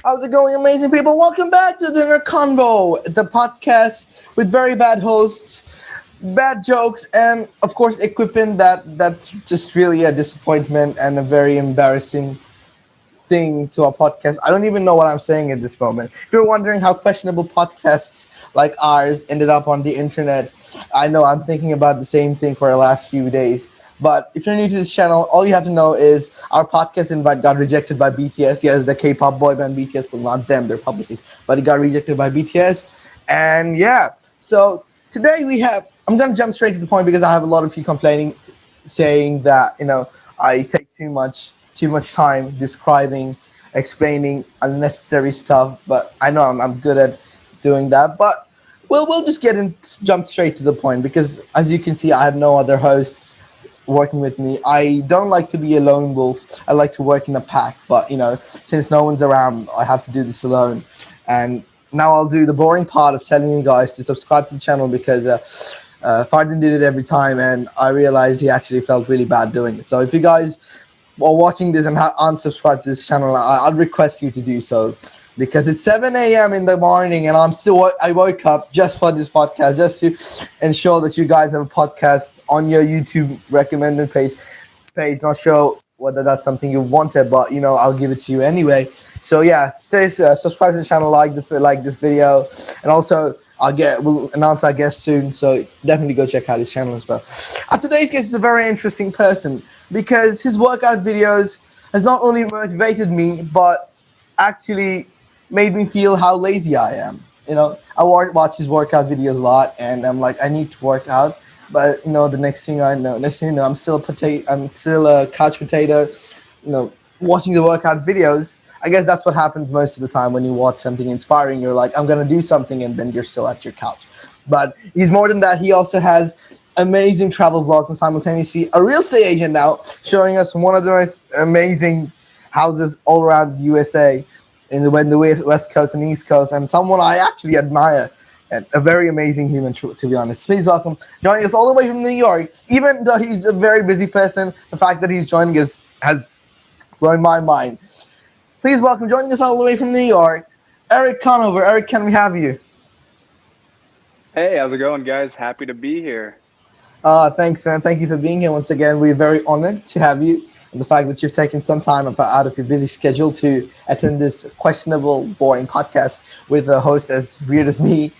How's it going, amazing people? Welcome back to Dinner Convo, the podcast with very bad hosts, bad jokes, and of course, equipment that's just really a disappointment and a very embarrassing thing to our podcast. I don't even know what I'm saying at this moment. If you're wondering how questionable podcasts like ours ended up on the internet, I know I'm thinking about the same thing for the last few days. But if you're new to this channel, all you have to know is our podcast invite got rejected by BTS. Yes, the K-pop boy band BTS, but not them, their publicists. But it got rejected by BTS. And yeah, so today we have, I'm going to jump straight to the point because I have a lot of you complaining saying that I take too much time describing, explaining unnecessary stuff. But I know I'm good at doing that. But we'll just jump straight to the point because as you can see, I have no other hosts working with me. I don't like to be a lone wolf. I like to work in a pack. But since no one's around, I have to do this alone. And now I'll do the boring part of telling you guys to subscribe to the channel because Fardin did it every time, and I realized he actually felt really bad doing it. So if you guys are watching this and aren't subscribed to this channel, I'd request you to do so because it's 7 a.m. in the morning, and I woke up just for this podcast, just to ensure that you guys have a podcast on your YouTube recommended page. Not sure whether that's something you wanted, but I'll give it to you anyway. So yeah, stay subscribe to the channel, like this video, and also we'll announce our guest soon. So definitely go check out his channel as well. Today's guest is a very interesting person because his workout videos has not only motivated me but actually made me feel how lazy I am. I watch his workout videos a lot, and I'm like, I need to work out. But the next thing you know, I'm still a potato. I'm still a couch potato. Watching the workout videos. I guess that's what happens most of the time when you watch something inspiring. You're like, I'm gonna do something, and then you're still at your couch. But he's more than that. He also has amazing travel vlogs and simultaneously a real estate agent now, showing us one of the most amazing houses all around the USA in the West Coast and East Coast, and someone I actually admire. And a very amazing human, to be honest. Please welcome, joining us all the way from New York. Even though he's a very busy person, the fact that he's joining us has blown my mind. Please welcome, joining us all the way from New York, Erik Conover. Erik, can we have you? Hey, how's it going, guys? Happy to be here. Thanks, man. Thank you for being here once again. We're very honored to have you, and the fact that you've taken some time out of your busy schedule to attend this questionable, boring podcast with a host as weird as me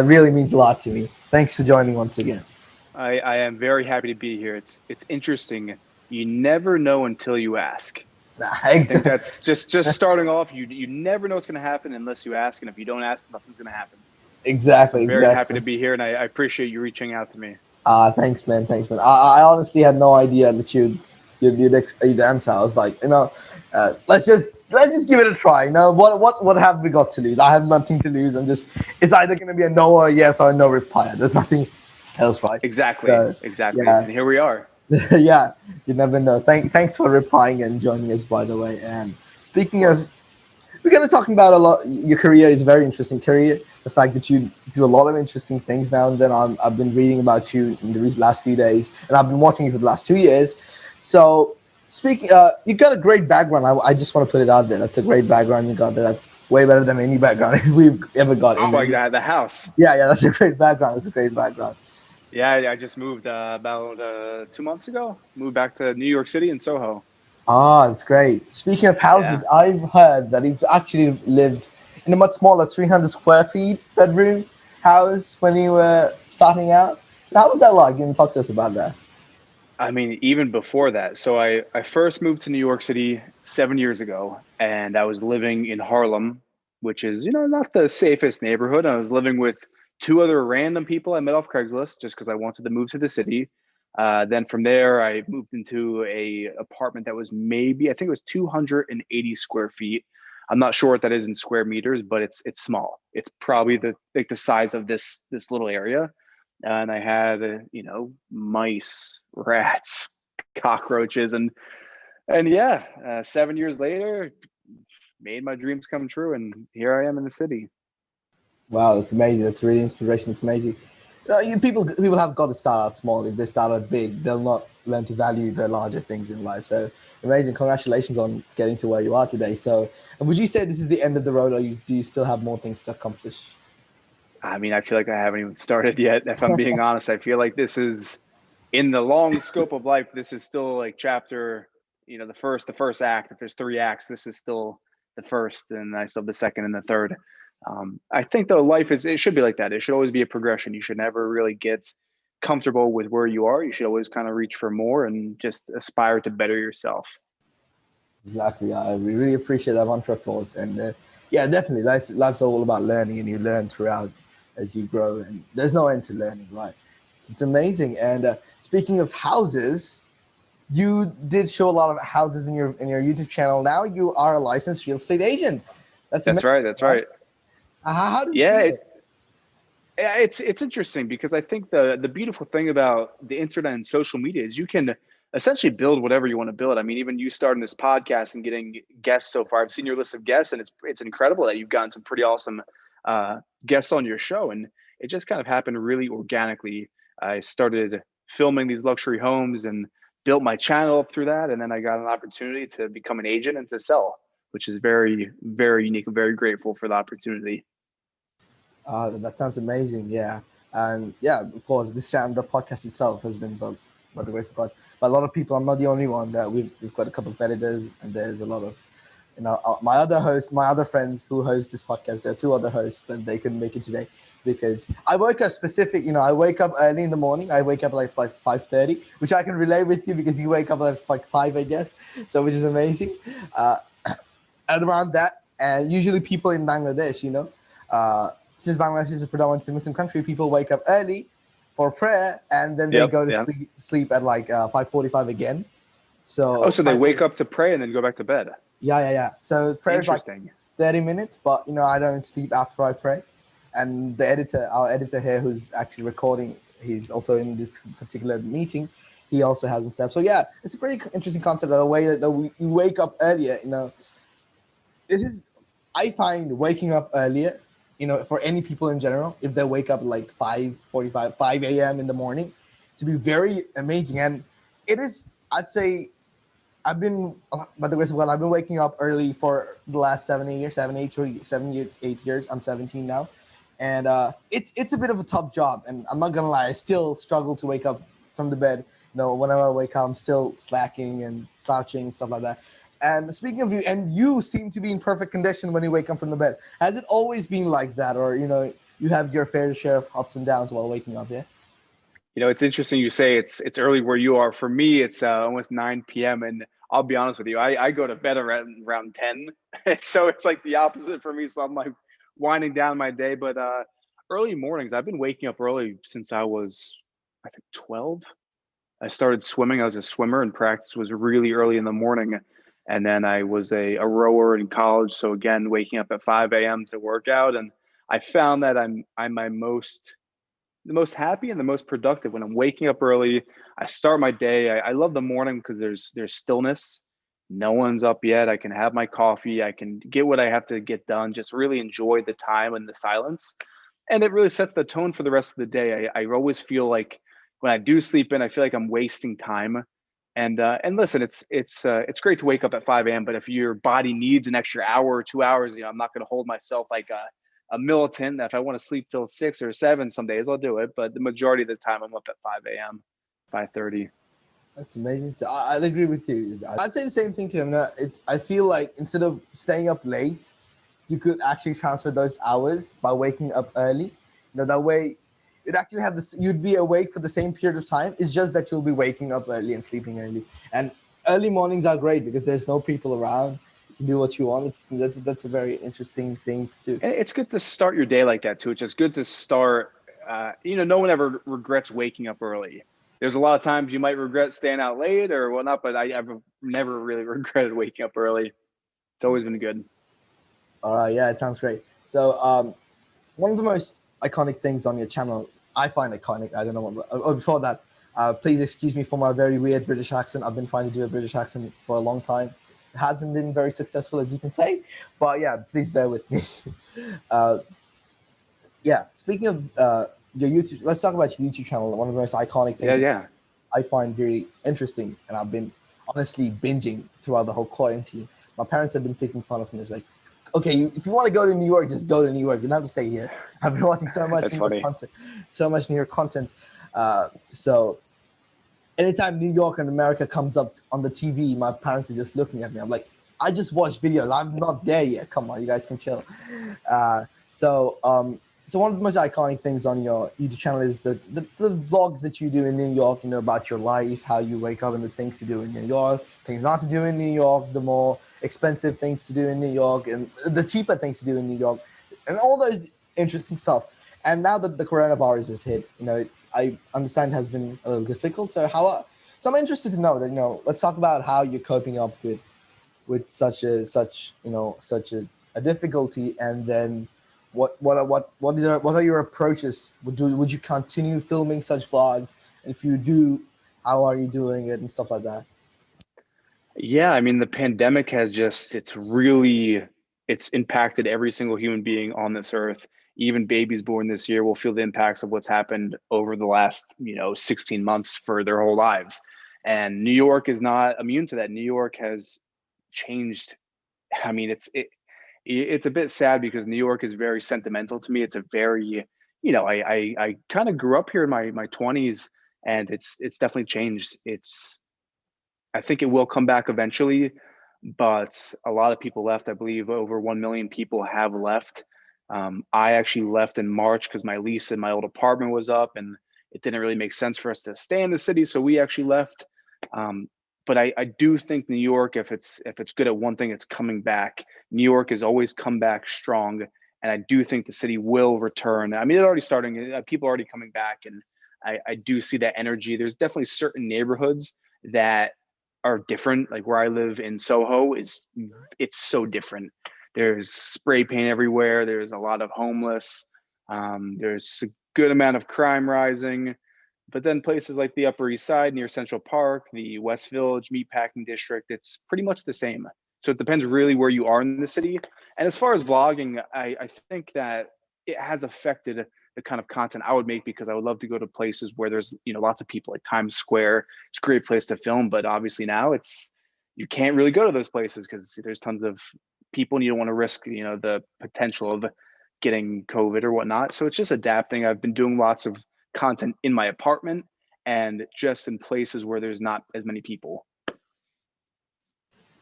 really means a lot to me. Thanks for joining once again. I am very happy to be here. It's interesting. You never know until you ask. Nah, I think exactly, that's just starting off. You never know what's going to happen unless you ask, and if you don't ask, nothing's going to happen. So exactly, I'm very happy exactly. to be here, and I appreciate you reaching out to me. Thanks, man. Thanks, man. I honestly had no idea that you'd answer. I was like, let's just give it a try. What have we got to lose? I have nothing to lose. It's either gonna be a no or a yes or a no reply. There's nothing else, right? Exactly, So exactly. yeah, And here we are. yeah. You never know. Thanks for replying and joining us, by the way. And Of speaking of, course. we're going to talk about a lot. Your career is a very interesting career. The fact that you do a lot of interesting things now and then. I've been reading about you in the last few days, and I've been watching you for the last 2 years. So, speaking, you got a great background. I just want to put it out there. That's a great background you got there. That's way better than any background we've ever got Oh in my the. God, the house. Yeah, yeah, that's a great background. That's a great background. Yeah, I just moved about 2 months ago. Moved back to New York City in Soho. Ah, that's great. Speaking of houses, Yeah. I've heard that you've actually lived in a much smaller 300 square feet bedroom house when you were starting out. So how was that like? Can you talk to us about that? I mean, even before that. So I first moved to New York City 7 years ago, and I was living in Harlem, which is, not the safest neighborhood. I was living with two other random people I met off Craigslist just because I wanted to move to the city. Then from there, I moved into a apartment that was maybe, I think it was 280 square feet. I'm not sure what that is in square meters, but it's small. It's probably the size of this little area, and I had mice, rats, cockroaches, and yeah, 7 years later, made my dreams come true, and here I am in the city. Wow, that's amazing. That's really inspiration. That's amazing. People have got to start out small. If they start out big, they'll not learn to value the larger things in life. So amazing! Congratulations on getting to where you are today. So, and would you say this is the end of the road, or do you still have more things to accomplish? I mean, I feel like I haven't even started yet. If I'm being honest, I feel like this is in the long scope of life. This is still like chapter, the first act. If there's three acts, this is still the first, and I still have the second and the third. I think though life it should be like that. It should always be a progression. You should never really get comfortable with where you are. You should always kind of reach for more and just aspire to better yourself. Exactly. We really appreciate that mantra for us. And yeah, definitely. Life's all about learning, and you learn throughout as you grow. And there's no end to learning, right? It's amazing. And speaking of houses, you did show a lot of houses in your YouTube channel. Now you are a licensed real estate agent. That's That's amazing, right. That's right? right. How does it Yeah, feel? yeah, it's interesting because I think the beautiful thing about the internet and social media is you can essentially build whatever you want to build. I mean, even you starting this podcast and getting guests so far. I've seen your list of guests, and it's incredible that you've gotten some pretty awesome guests on your show, and it just kind of happened really organically. I started filming these luxury homes and built my channel up through that, and then I got an opportunity to become an agent and to sell, which is very very unique. I'm very grateful for the opportunity. That sounds amazing. Yeah, and yeah, of course, this channel, the podcast itself, has been built by the grace of God. But a lot of people, I'm not the only one. That we've got a couple of editors, and there's a lot of, my other hosts, my other friends who host this podcast. There are two other hosts, but they couldn't make it today because I work a specific. I wake up early in the morning. I wake up like 5:30, which I can relate with you because you wake up like 5, I guess. So which is amazing. Uh, and around that, and usually people in Bangladesh, since Bangladesh is a predominantly Muslim country, people wake up early for prayer and then they Yep. go to Yeah. sleep at like 5:45 again. Oh, So so they wake 5:30. up to pray and then go back to bed. Yeah. So prayer is like Interesting. 30 minutes, but I don't sleep after I pray. And our editor here, who's actually recording, he's also in this particular meeting. He also hasn't slept. So yeah, it's a pretty interesting concept. The way that we wake up earlier, this is I find waking up earlier, for any people in general, if they wake up like 5:45, 5 a.m. in the morning, to be very amazing. And it is, I'd say, by the grace of God, I've been waking up early for the last 7 years, 8 years. I'm 17 now, and it's a bit of a tough job. And I'm not gonna lie, I still struggle to wake up from the bed. Whenever I wake up, I'm still slacking and slouching and stuff like that. And speaking of you, and you seem to be in perfect condition when you wake up from the bed. Has it always been like that, or you have your fair share of ups and downs while waking up? Yeah. It's interesting you say it's early where you are. For me, it's almost 9 p.m. and I'll be honest with you, I go to bed around 10. So it's like the opposite for me. So I'm like winding down my day. But early mornings, I've been waking up early since I was, I think, 12. I started swimming. I was a swimmer, and practice was really early in the morning. And then I was a rower in college. So again, waking up at 5 a.m. to work out. And I found that I'm my the most happy and the most productive when I'm waking up early. I start my day. I love the morning because there's stillness. No one's up yet. I can have my coffee. I can get what I have to get done. Just really enjoy the time and the silence. And it really sets the tone for the rest of the day. I always feel like when I do sleep in, I feel like I'm wasting time. And listen, it's great to wake up at 5 a.m. But if your body needs an extra hour or 2 hours, I'm not going to hold myself like a militant that if I want to sleep till 6 or 7, some days I'll do it. But the majority of the time I'm up at 5 a.m., 5:30. That's amazing. So I'd agree with you. I'd say the same thing to him. I feel like instead of staying up late, you could actually transfer those hours by waking up early. That way, you'd actually have this. You'd be awake for the same period of time. It's just that you'll be waking up early and sleeping early. And early mornings are great because there's no people around. You can do what you want. That's a very interesting thing to do. And it's good to start your day like that too. It's just good to start. No one ever regrets waking up early. There's a lot of times you might regret staying out late or whatnot, but I've never really regretted waking up early. It's always been good. All right, yeah, it sounds great. So, one of the most iconic things on your channel, I find iconic. I don't know what. Oh, before that, please excuse me for my very weird British accent. I've been trying to do a British accent for a long time. It hasn't been very successful, as you can say, but yeah, please bear with me. uh, yeah, speaking of your YouTube. Let's talk about your YouTube channel. One of the most iconic Yeah, things that yeah. I find very interesting, and I've been honestly binging throughout the whole quarantine. My parents have been picking fun of me. It's like, okay, if you want to go to New York, just go to New York. You don't have to stay here. I've been watching so much That's New York funny. content, so much New York content. So anytime New York and America comes up on the TV, my parents are just looking at me. I'm like, I just watched videos. I'm not there yet. Come on, you guys can chill. Uh, so, um, so one of the most iconic things on your YouTube channel is the vlogs that you do in New York. You know, about your life, how you wake up, and the things to do in New York, things not to do in New York, the more expensive things to do in New York, and the cheaper things to do in New York, and all those interesting stuff. And now that the coronavirus has hit, I understand has been a little difficult. So I'm interested to know that let's talk about how you're coping up with such a difficulty, and then what are your approaches? Would you continue filming such vlogs? And if you do, how are you doing it and stuff like that? Yeah, I mean, the pandemic has just, it's impacted every single human being on this earth. Even babies born this year will feel the impacts of what's happened over the last, 16 months for their whole lives. And New York is not immune to that. New York has changed. I mean, it's a bit sad because New York is very sentimental to me. It's a very, I kind of grew up here in my 20s, and it's definitely changed. I think it will come back eventually, but a lot of people left. I believe over 1 million people have left. I actually left in March because my lease in my old apartment was up, and it didn't really make sense for us to stay in the city, so we actually left. Um, but I do think New York, if it's good at one thing, it's coming back. New York has always come back strong, and I do think the city will return. I mean, it's already starting. People are already coming back, and I do see that energy. There's definitely certain neighborhoods that are different. Like where I live in Soho it's so different. There's spray paint everywhere. There's a lot of homeless. There's a good amount of crime rising. But then places like the Upper East Side near Central Park, the West Village Meatpacking District, it's pretty much the same. So it depends really where you are in the city. And as far as vlogging, I think that it has affected the kind of content I would make because I would love to go to places where there's lots of people like Times Square. It's a great place to film, but obviously now you can't really go to those places because there's tons of people and you don't want to risk the potential of getting COVID or whatnot. So it's just adapting. I've been doing lots of content in my apartment and just in places where there's not as many people.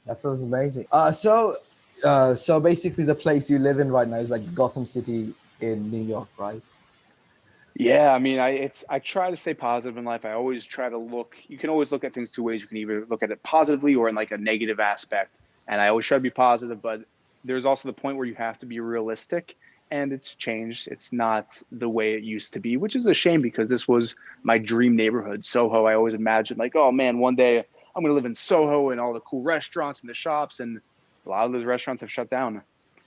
That sounds amazing. So basically, the place you live in right now is like Gotham City in New York, right? Yeah, I mean, I try to stay positive in life. I always try to look. You can always look at things two ways. You can either look at it positively or in like a negative aspect. And I always try to be positive, but there's also the point where you have to be realistic. And it's changed. It's not the way it used to be, which is a shame because this was my dream neighborhood, Soho. I always imagined like, oh man, one day I'm going to live in Soho and all the cool restaurants and the shops, and a lot of those restaurants have shut down.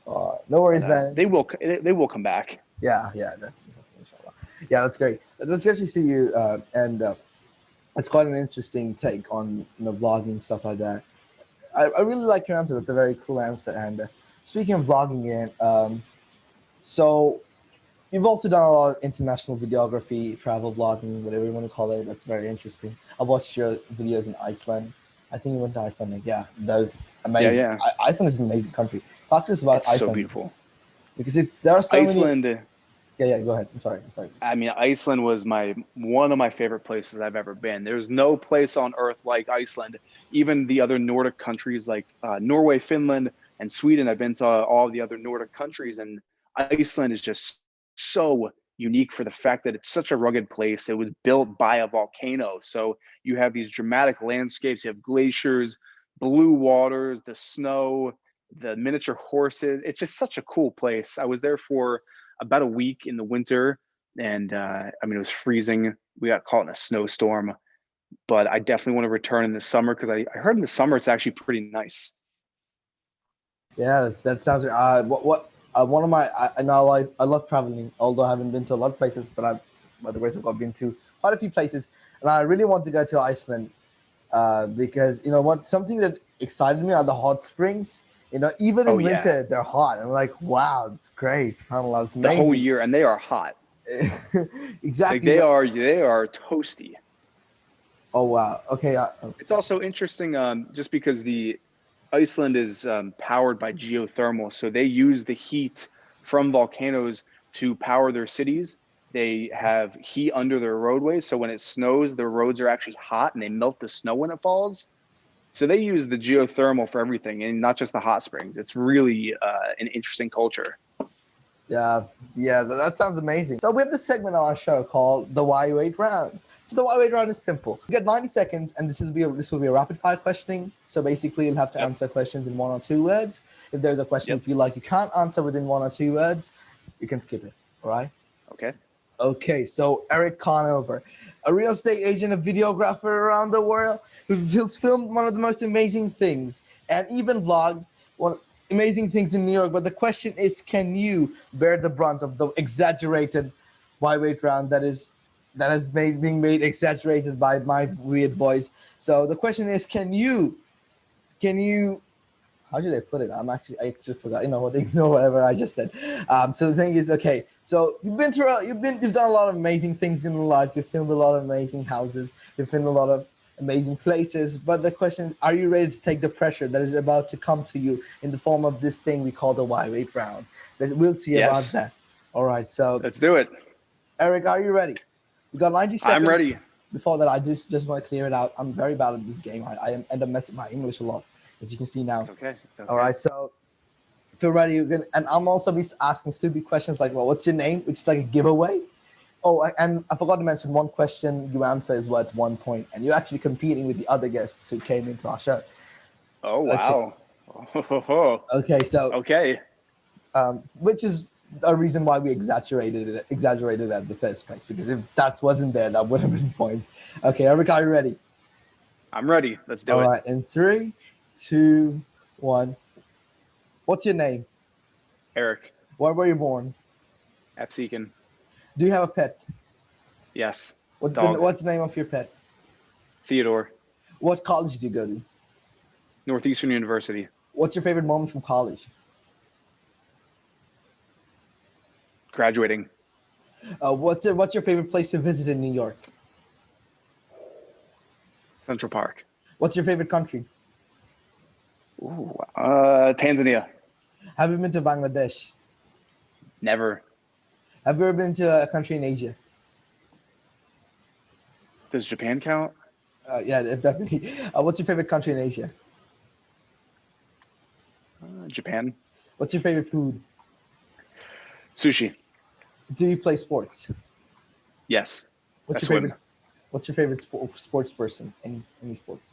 No But worries, man. they will come back. Yeah, yeah, definitely, inshallah. Yeah, that's great. That's great to see you, and it's quite an interesting take on vlogging and stuff like that. I really like your answer. That's a very cool answer. And speaking of vlogging, again, so you've also done a lot of international videography, travel vlogging, whatever you want to call it. That's very interesting. I watched your videos in Iceland. I think you went to Iceland. Like, yeah, that was Yeah, amazing. yeah. Iceland is an amazing country. Talk to us about It's so Iceland beautiful. because there are so many. Iceland, Yeah, yeah. Go ahead. I'm sorry. I'm sorry. I mean, Iceland was my one of my favorite places I've ever been. There's no place on earth like Iceland. Even the other Nordic countries like Norway, Finland, and Sweden. I've been to all the other Nordic countries, and Iceland is just so unique for the fact that it's such a rugged place. It was built by a volcano, so you have these dramatic landscapes. You have glaciers, blue waters, the snow, the miniature horses. It's just such a cool place. I was there for about a week in the winter, and I mean it was freezing. We got caught in a snowstorm, but I definitely want to return in the summer because I heard in the summer it's actually pretty nice. Yeah, that sounds. What one of my I know I love traveling. Although I haven't been to a lot of places, but by the grace of God, been to quite a few places, and I really want to go to Iceland because what something that excited me are the hot springs. Even Oh in yeah, winter they're hot. I'm like, wow, it's great. SubhanAllah, it's the whole amazing. year, and they are hot. Like Exactly. they are toasty. Oh wow. Okay. It's also interesting, just because the Iceland is powered by geothermal, so they use the heat from volcanoes to power their cities. They have heat under their roadways, so when it snows, the roads are actually hot and they melt the snow when it falls. So they use the geothermal for everything, and not just the hot springs. It's really an interesting culture. Yeah, yeah, that sounds amazing. So we have this segment on our show called the Why Wait Round. So the Why Wait Round is simple. You get 90 seconds, and this will be a rapid fire questioning. So basically, you'll have to Yep. answer questions in 1 or 2 words. If there's a question you Yep. feel like you can't answer within 1 or 2 words, you can skip it. All right. Okay. Okay, so Erik Conover, a real estate agent, a videographer around the world who's filmed one of the most amazing things and even vlogged one amazing things in New York. But the question is, can you bear the brunt of the exaggerated Y-weight round that has being made exaggerated by my weird voice? So the question is, can you how did I put it? I actually forgot. You know what? Ignore whatever I just said. So the thing is, okay. So you've done a lot of amazing things in life. You've filmed a lot of amazing houses. You've filmed a lot of amazing places. But the question is, are you ready to take the pressure that is about to come to you in the form of this thing we call the Y-weight round? We'll see about Yes. that. All right. So Let's do it. Erik, are you ready? You got 90 I'm seconds. ready. Before that, I just want to clear it out. I'm very bad at this game. End up messing my English a lot, as you can see now. It's okay. It's All okay. right, so if you're ready, and I'm also be asking stupid questions like, well, what's your name? Which is like a giveaway. Oh, and I forgot to mention one question you answer is worth 1 point, and you're actually competing with the other guests who came into our show. Oh Okay, wow. Oh, okay, so okay. which is a reason why we exaggerated it at the first place, because if that wasn't there, that would have been point. Okay, Eric, are you ready? I'm ready. Let's All do it. right, in 3, 2, 1. What's your name? Erik, Where were you born? Epseekin. Do you have a pet? Yes. Dog. What's the name of your pet? Theodore. What college did you go to? Northeastern University. What's your favorite moment from college? Graduating. What's your favorite place to visit in New York? Central Park. What's your favorite country? Ooh, Tanzania. Have you been to Bangladesh? Never. Have you ever been to a country in Asia? Does Japan count? Yeah, definitely. What's your favorite country in Asia? Japan. What's your favorite food? Sushi. Do you play sports? Yes. What's I your swim. favorite? What's your favorite sports person in any sports?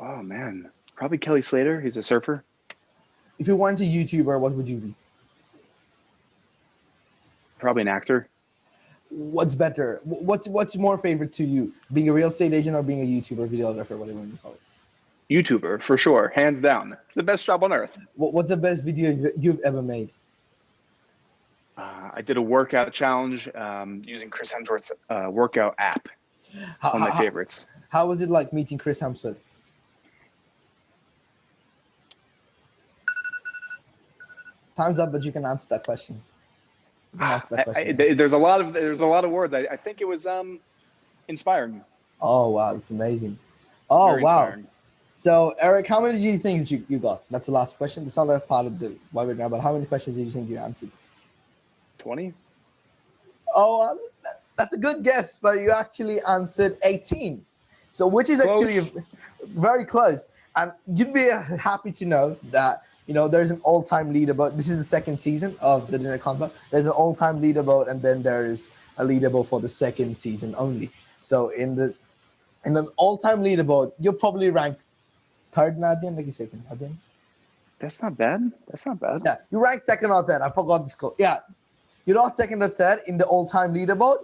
Oh man. Probably Kelly Slater. He's a surfer. If you weren't a YouTuber, what would you be? Probably an actor. What's better? What's more favorite to you? Being a real estate agent or being a YouTuber, videographer, whatever you call it? YouTuber for sure. Hands down. It's the best job on earth. What's the best video you've ever made? I did a workout challenge using Chris Hemsworth's workout app. How, One of my how, favorites. how was it like meeting Chris Hemsworth? Time's up, but you can answer that question. You can answer that question. Yeah. There's a lot of words. I think it was inspiring. Oh wow, that's amazing. Oh Very wow. inspiring. So Eric, how many do you think you got? That's the last question. It's not a part of the why we're now, but how many questions do you think you answered? 20. Oh, that's a good guess, but you actually answered 18. So, which is actually Close. very close. And you'd be happy to know that, there's an all-time leaderboard. This is the second season of the Dinner Convo. There's an all-time leaderboard, and then there's a leaderboard for the second season only. So, in an all-time leaderboard, you're probably ranked third, Nadine, like you second, Nadine. That's not bad. That's not bad. Yeah, you ranked second or third. I forgot the score. Yeah, you're not second or third in the all-time leaderboard.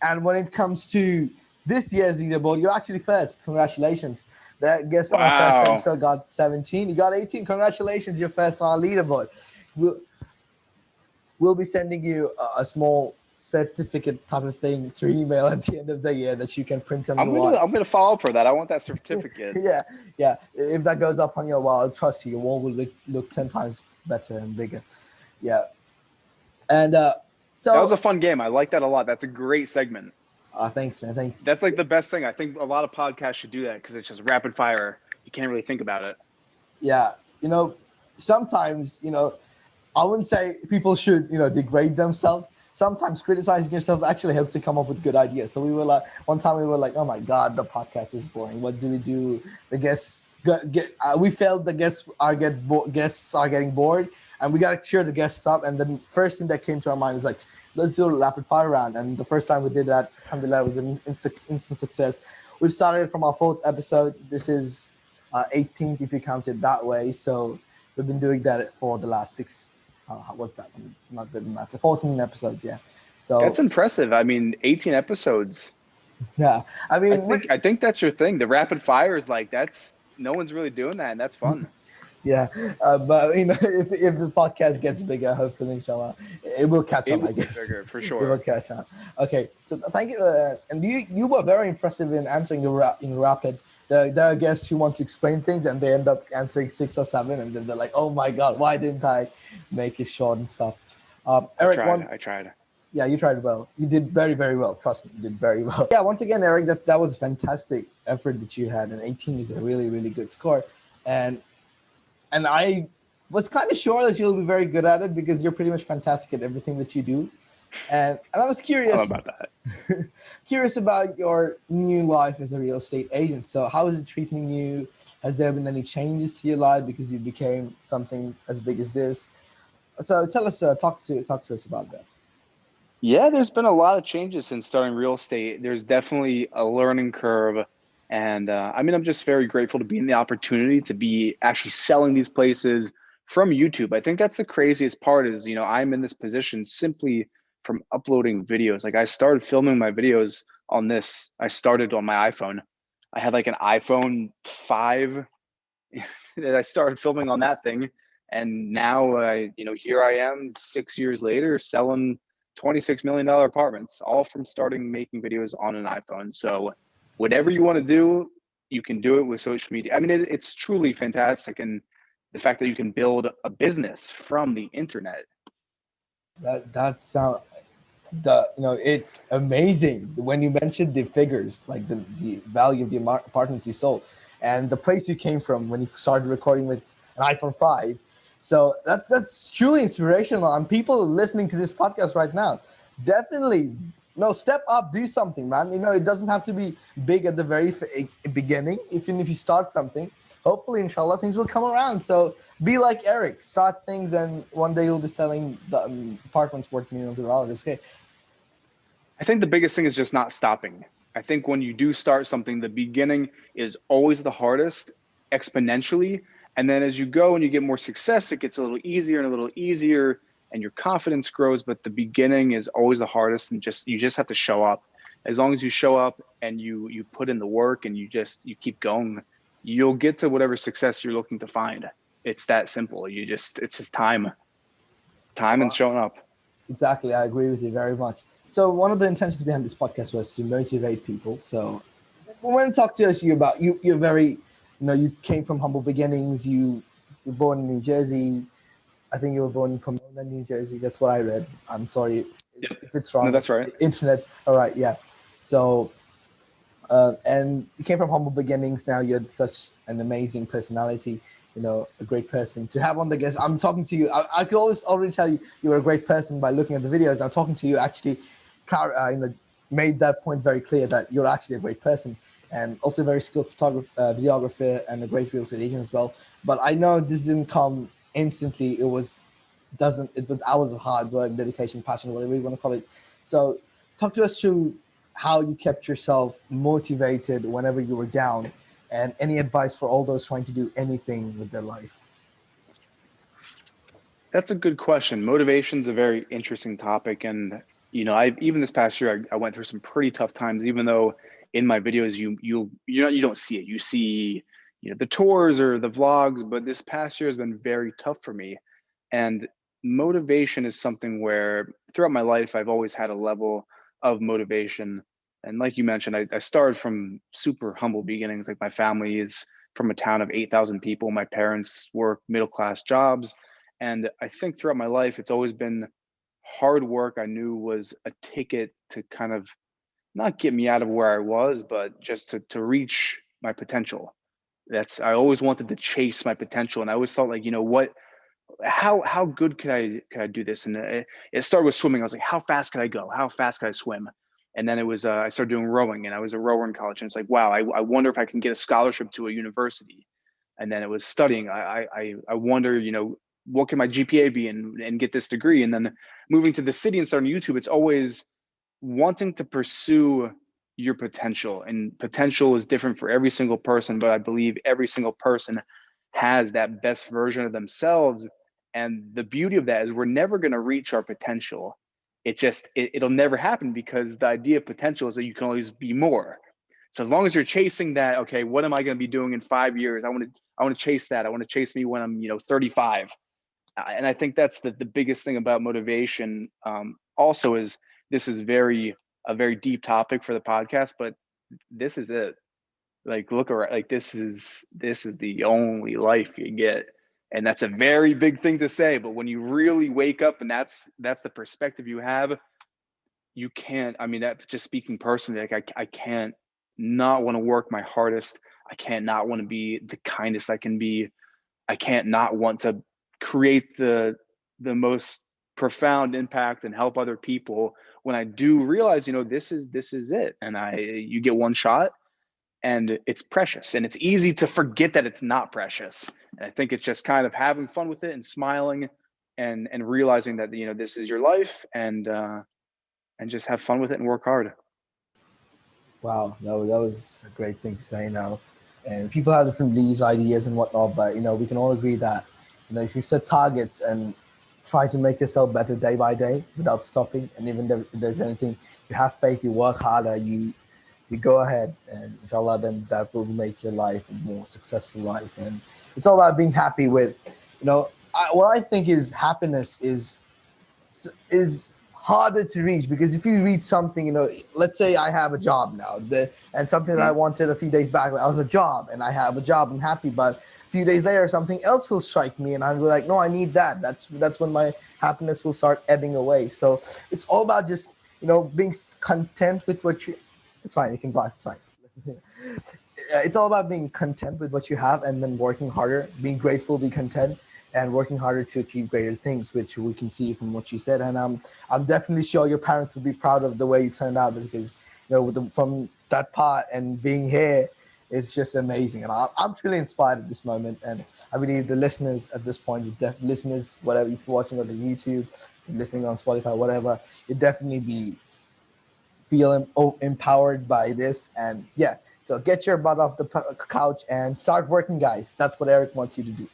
And when it comes to this year's leaderboard, you're actually first. Congratulations. That guest on our first Wow. episode got 17. You got 18. Congratulations, you're first on our leaderboard. We'll be sending you a small certificate type of thing through email at the end of the year that you can print on I'm your gonna wall. I'm gonna follow up for that. I want that certificate. Yeah, yeah. If that goes up on your wall, I'll trust you. Your wall will look 10 times better and bigger. Yeah. And That was So, a fun game. I like that a lot. That's a great segment. thanks, man. Thanks. That's like the best thing. I think a lot of podcasts should do that because it's just rapid fire. You can't really think about it. Yeah, you know, sometimes, I wouldn't say people should, degrade themselves. Sometimes criticizing yourself actually helps you come up with good ideas. So we were like, one time we were like, oh my God, the podcast is boring. What do we do? The guests we felt the guests are getting bored, and we got to cheer the guests up. And then first thing that came to our mind was like, let's do a rapid fire round. And the first time we did that, alhamdulillah, was an instant success. We've started from our fourth episode. This is 18th if you count it that way. So we've been doing that for the last six. What's that? I'm not good in math. 14 episodes, yeah. That's So impressive. I mean, 18 episodes. yeah, I I mean, think I think that's your thing. The rapid fire is like that's no one's really doing that, and that's fun. yeah, but if the podcast gets bigger, hopefully, inshallah, it will catch It on. will I be guess bigger for it will sure. catch on. Okay, so thank you, and you were very impressive in answering in rapid. There are guests who want to explain things and they end up answering six or seven, and then they're like, "Oh my God, why didn't I make it short and stuff?" I Eric, tried. one I tried. Yeah, you tried well. You did very, very well. Trust me, you did very well. Yeah, once again, Eric, that was fantastic effort that you had, and 18 is a really, really good score. And I was kind of sure that you'll be very good at it because you're pretty much fantastic at everything that you do. And I was I don't know curious about that. curious about your new life as a real estate agent. So how is it treating you? Has there been any changes to your life because you became something as big as this? So tell us, talk to us about that. Yeah, there's been a lot of changes since starting real estate. There's definitely a learning curve. And I mean, I'm just very grateful to be in the opportunity to be actually selling these places from YouTube. I think that's the craziest part is, I'm in this position simply from uploading videos. Like I started filming my videos on this. I started on my iPhone. I had like an iPhone 5 that I started filming on that thing. And now, here I am 6 years later selling $26 million apartments, all from starting making videos on an iPhone. So, whatever you want to do, you can do it with social media. I mean, it's truly fantastic. And the fact that you can build a business from the internet. That sound the it's amazing when you mentioned the figures, like the value of the apartments you sold, and the place you came from when you started recording with an iPhone 5. So that's truly inspirational, and people listening to this podcast right now, definitely no step up, do something, man. It doesn't have to be big at the very beginning. Even if you start something, hopefully, inshallah, things will come around. So be like Eric, start things, and one day you'll be selling the apartments worth millions of dollars. Okay. I think the biggest thing is just not stopping. I think when you do start something, the beginning is always the hardest exponentially. And then as you go and you get more success, it gets a little easier and a little easier and your confidence grows. But the beginning is always the hardest and you just have to show up. As long as you show up and you put in the work and you keep going, you'll get to whatever success you're looking to find. It's that simple. It's just time and showing up. Exactly, I agree with you very much. So one of the intentions behind this podcast was to motivate people. So when talk to us you about you're very, you came from humble beginnings. You were born in New Jersey. I think you were born in Pomona, New Jersey. That's what I read. I'm sorry Yep. if it's No, wrong. that's It's right. the internet. All right, yeah. So and you came from humble beginnings. Now you're such an amazing personality. A great person to have on the guest. I'm talking to you. I could always already tell you you were a great person by looking at the videos. Now talking to you actually, made that point very clear that you're actually a great person and also a very skilled photographer, videographer, and a great real estate agent as well. But I know this didn't come instantly. It was hours of hard work, dedication, passion, whatever you want to call it. So talk to us through how you kept yourself motivated whenever you were down, and any advice for all those trying to do anything with their life. That's a good question. Motivation's a very interesting topic, and I even this past year I went through some pretty tough times. Even though in my videos you don't see it, you see the tours or the vlogs, but this past year has been very tough for me. And motivation is something where throughout my life I've always had a level of motivation. And like you mentioned, I started from super humble beginnings. Like my family is from a town of 8,000 people. My parents work middle class jobs and I think throughout my life, it's always been hard work I knew was a ticket to kind of not get me out of where I was, but just to reach my potential. That's I always wanted to chase my potential, and I always felt like, you know what, how good could I do this? And it started with swimming. I was like, how fast could I go? How fast could I swim? And then it was I started doing rowing, and I was a rower in college. And it's like, wow, I wonder if I can get a scholarship to a university. And then it was studying. I wonder, you know, what can my GPA be and get this degree? And then moving to the city and starting YouTube, it's always wanting to pursue your potential. And potential is different for every single person, but I believe every single person has that best version of themselves. And the beauty of that is we're never going to reach our potential. It'll never happen, because the idea of potential is that you can always be more. So as long as you're chasing that, okay, what am I going to be doing in 5 years? I want to chase that. I want to chase me when I'm, you know, 35. And I think that's the biggest thing about motivation. Also, is this is a very deep topic for the podcast, but this is it. Like, look around. Like, this is the only life you get, and that's a very big thing to say. But when you really wake up, and that's the perspective you have, you can't. I mean, that just speaking personally, like I can't not want to work my hardest. I can't not want to be the kindest I can be. I can't not want to create the most profound impact and help other people when I do realize, you know, this is it. And you get one shot, and it's precious, and it's easy to forget that it's not precious. And I think it's just kind of having fun with it and smiling and realizing that, you know, this is your life, and just have fun with it and work hard. Wow, that was a great thing to say now. And people have different beliefs, ideas, and whatnot, but we can all agree that if you set targets and try to make yourself better day by day without stopping, and even if there's anything, you have faith, you work harder, you go ahead, and inshallah, then that will make your life a more successful life. And it's all about being happy with, what I think is happiness is harder to reach, because if you reach something, let's say I have a job now, and something that I Mhm. wanted a few days back, I was a job and I have a job, I'm happy, but a few days later something else will strike me and I'll be like, no, I need that. That's when my happiness will start ebbing away. So it's all about just being content with what you. It's fine, you can buy. It's fine. It's all about being content with what you have, and then working harder, being grateful, be content, and working harder to achieve greater things, which we can see from what you said. And I'm definitely sure your parents will be proud of the way you turned out, because from that part and being here, it's just amazing. And I'm truly inspired at this moment, and I believe the listeners at this point, listeners, whatever, if you're watching on the YouTube, listening on Spotify, whatever, you definitely be feel empowered by this. And yeah, so get your butt off the couch and start working, guys. That's what Erik wants you to do.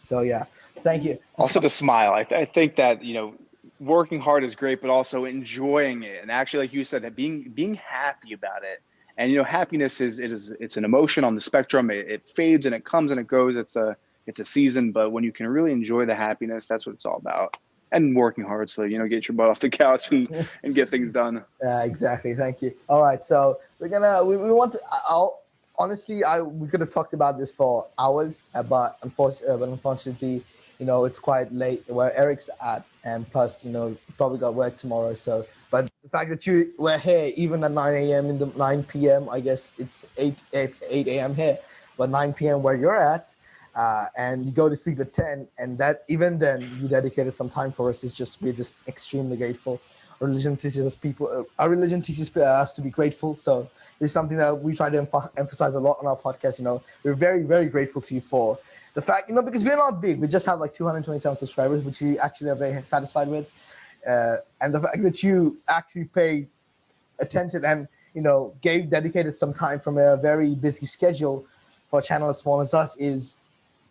So yeah, thank you. Also, to smile. I think that, you know, working hard is great, but also enjoying it, and actually, like you said, that being happy about it. And you know, happiness it's an emotion on the spectrum. It fades and it comes and it goes. It's a season, but when you can really enjoy the happiness, that's what it's all about. And working hard, so you know, get your butt off the couch and get things done. Exactly. Thank you. All right. So we want to. Honestly, we could have talked about this for hours, but unfortunately, it's quite late where Erik's at, and plus, probably got work tomorrow. So, but the fact that you were here even at 9 a.m. in the 9 p.m. I guess it's 8 a.m. here, but 9 p.m. where you're at. And you go to sleep at 10, and that even then you dedicated some time for us. We're just extremely grateful. Our religion teaches us to be grateful. So it's something that we try to emphasize a lot on our podcast. We're very, very grateful to you for the fact, because we're not big. We just have like 227 subscribers, which we actually are very satisfied with. And the fact that you actually paid attention and, gave dedicated some time from a very busy schedule for a channel as small as us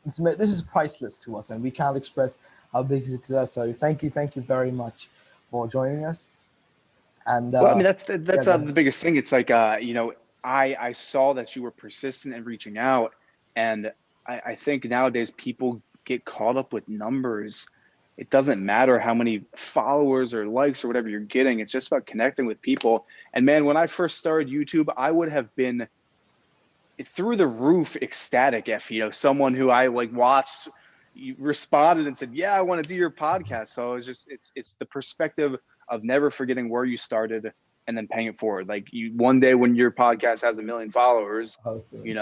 this is priceless to us, and we can't express how big it is to us. So thank you very much for joining us. And Well, I mean, yeah, that's go the ahead. biggest thing. It's like, you know, I saw that you were persistent in reaching out, and I think nowadays people get caught up with numbers. It doesn't matter how many followers or likes or whatever you're getting. It's just about connecting with people. And man, when I first started YouTube, I would have been through the roof ecstatic if, you know, someone who I like watched you responded and said, "Yeah, I want to do your podcast." So it's the perspective of never forgetting where you started and then paying it forward. Like one day when your podcast has 1 million followers, Hopefully.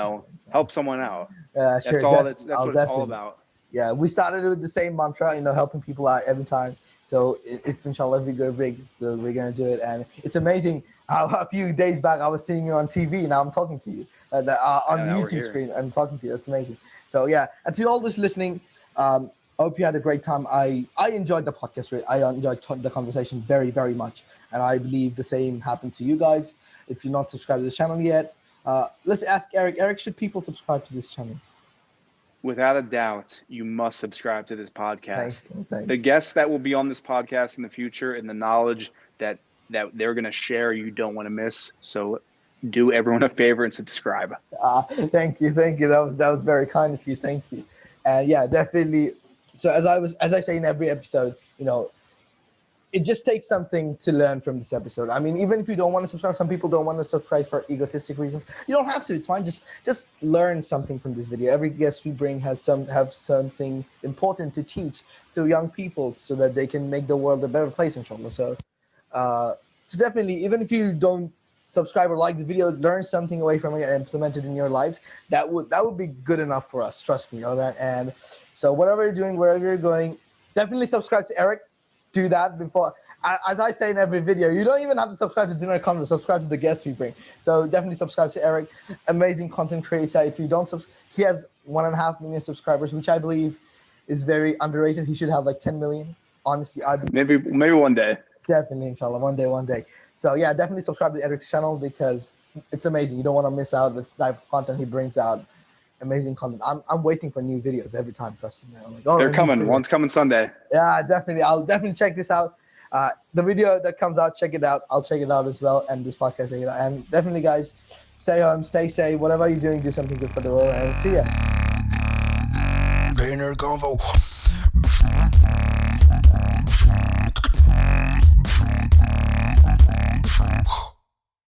help someone out. Yeah, That's sure. all. That's I'll what it's all definitely. about. Yeah, we started with the same mantra, helping people out every time. So if inshallah we go big, we're gonna do it. And it's amazing how a few days back I was seeing you on TV. Now I'm talking to you on And the now we're YouTube here. screen and talking to you. That's amazing. So yeah, and to all this listening, I hope you had a great time. I enjoyed the podcast. I enjoyed the conversation very, very much, and I believe the same happened to you guys. If you're not subscribed to the channel yet, let's ask Erik. Erik, should people subscribe to this channel? Without a doubt, you must subscribe to this podcast. Thanks. The Thanks. guests that will be on this podcast in the future and the knowledge that they're going to share, you don't want to miss. So do everyone a favor and subscribe. Thank you. That was very kind of you. Thank you. And yeah, definitely. So as I say in every episode, it just takes something to learn from this episode. I mean, even if you don't want to subscribe, some people don't want to subscribe for egotistic reasons. You don't have to. It's fine. Just learn something from this video. Every guest we bring have something important to teach to young people so that they can make the world a better place, inshallah. So definitely, even if you don't subscribe or like the video, learn something away from it and implement it in your lives. That would be good enough for us. Trust me. All right. And so whatever you're doing, wherever you're going, definitely subscribe to Erik. Do that before, as I say in every video, you don't even have to subscribe to Dinner Convo, subscribe to the guests we bring. So definitely subscribe to Erik, amazing content creator. If you don't he has 1.5 million subscribers, which I believe is very underrated. He should have like 10 million. Honestly, Maybe one day. definitely, inshallah, one day. So yeah, definitely subscribe to Erik's channel because it's amazing. You don't want to miss out the type of content he brings out. Amazing content. I'm waiting for new videos every time. Trust me, man. I'm like, oh, They're coming. One's coming Sunday. Yeah, definitely. I'll definitely check this out. The video that comes out, check it out. I'll check it out as well, and this podcast, check it out. And definitely, guys, stay home, stay safe. Whatever you're doing, do something good for the world, and see ya. Dinner Convo.